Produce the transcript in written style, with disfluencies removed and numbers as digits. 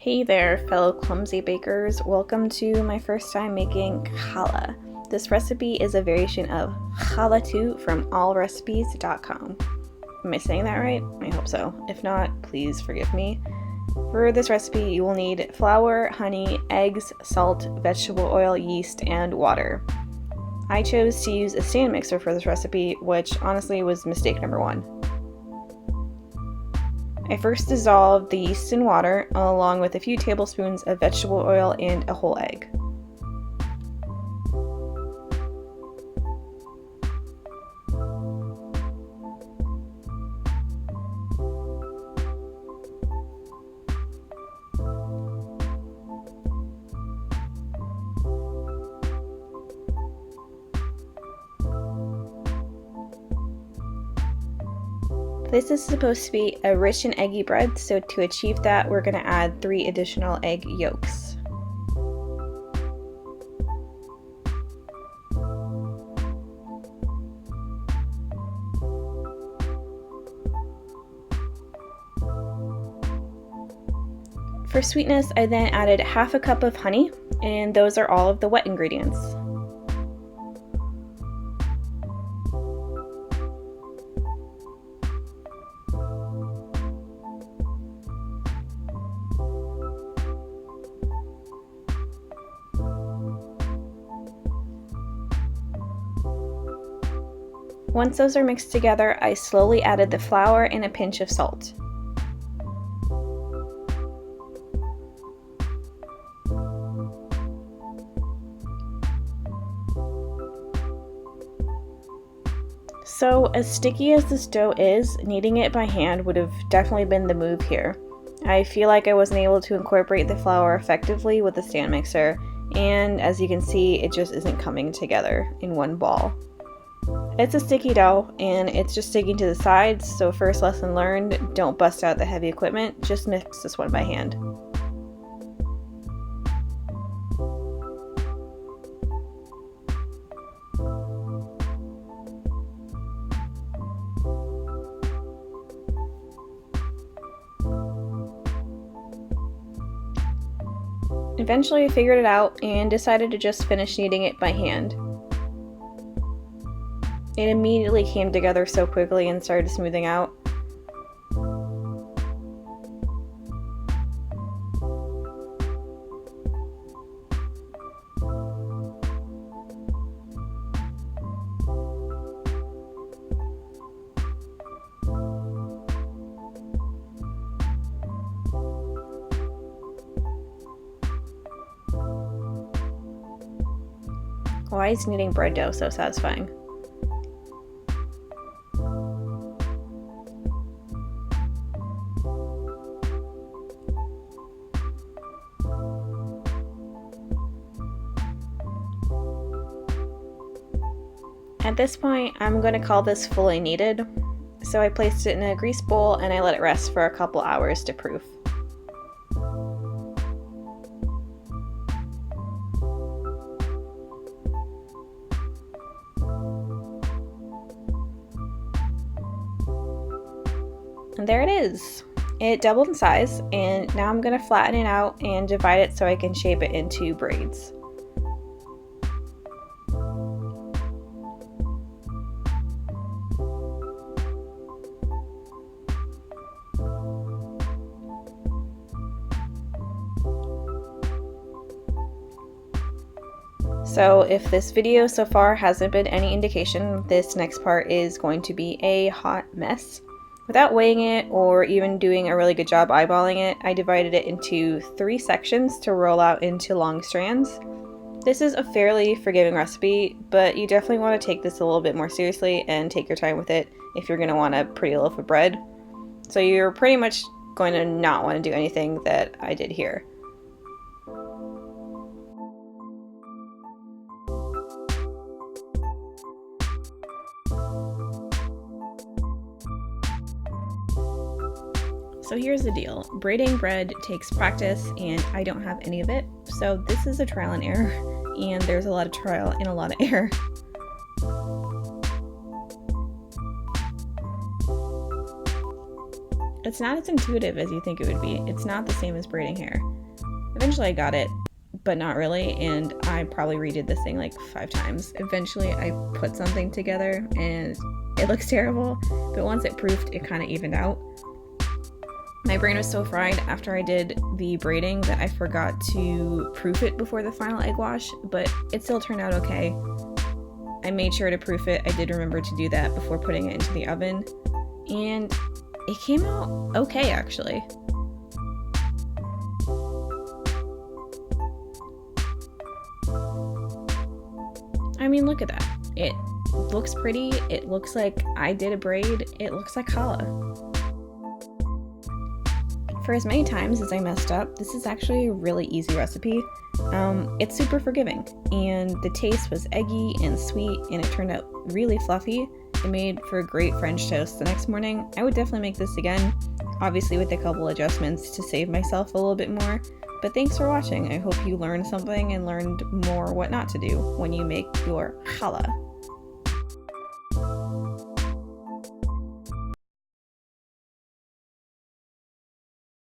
Hey there, fellow clumsy bakers. Welcome to my first time making challah. This recipe is a variation of challah 2 from allrecipes.com. Am I saying that right? I hope so. If not, please forgive me. For this recipe, you will need flour, honey, eggs, salt, vegetable oil, yeast, and water. I chose to use a stand mixer for this recipe, which honestly was mistake number one. I first dissolved the yeast in water along with a few tablespoons of vegetable oil and a whole egg. This is supposed to be a rich and eggy bread, so to achieve that, we're going to add 3 additional egg yolks. For sweetness, I then added half a cup of honey, and those are all of the wet ingredients. Once those are mixed together, I slowly added the flour and a pinch of salt. So, as sticky as this dough is, kneading it by hand would have definitely been the move here. I feel like I wasn't able to incorporate the flour effectively with the stand mixer, and as you can see, it just isn't coming together in one ball. It's a sticky dough, and it's just sticking to the sides, so first lesson learned, don't bust out the heavy equipment, just mix this one by hand. Eventually I figured it out and decided to just finish kneading it by hand. It immediately came together so quickly and started smoothing out. Why is kneading bread dough so satisfying? At this point, I'm going to call this fully kneaded, so I placed it in a grease bowl and I let it rest for a couple hours to proof. And there it is! It doubled in size, and now I'm going to flatten it out and divide it so I can shape it into braids. So if this video so far hasn't been any indication, this next part is going to be a hot mess. Without weighing it or even doing a really good job eyeballing it, I divided it into 3 sections to roll out into long strands. This is a fairly forgiving recipe, but you definitely want to take this a little bit more seriously and take your time with it if you're going to want a pretty loaf of bread. So you're pretty much going to not want to do anything that I did here. So here's the deal, braiding bread takes practice and I don't have any of it, so this is a trial and error, and there's a lot of trial and a lot of error. It's not as intuitive as you think it would be. It's not the same as braiding hair. Eventually I got it, but not really, and I probably redid this thing like 5 times. Eventually I put something together and it looks terrible, but once it proofed, it kind of evened out. My brain was so fried after I did the braiding that I forgot to proof it before the final egg wash, but it still turned out okay. I made sure to proof it. I did remember to do that before putting it into the oven, and it came out okay actually. I mean, look at that. It looks pretty. It looks like I did a braid. It looks like challah. For as many times as I messed up, this is actually a really easy recipe. It's super forgiving, and the taste was eggy and sweet, and it turned out really fluffy. It made for a great French toast the next morning. I would definitely make this again, obviously with a couple adjustments to save myself a little bit more. But thanks for watching. I hope you learned something and learned more what not to do when you make your challah.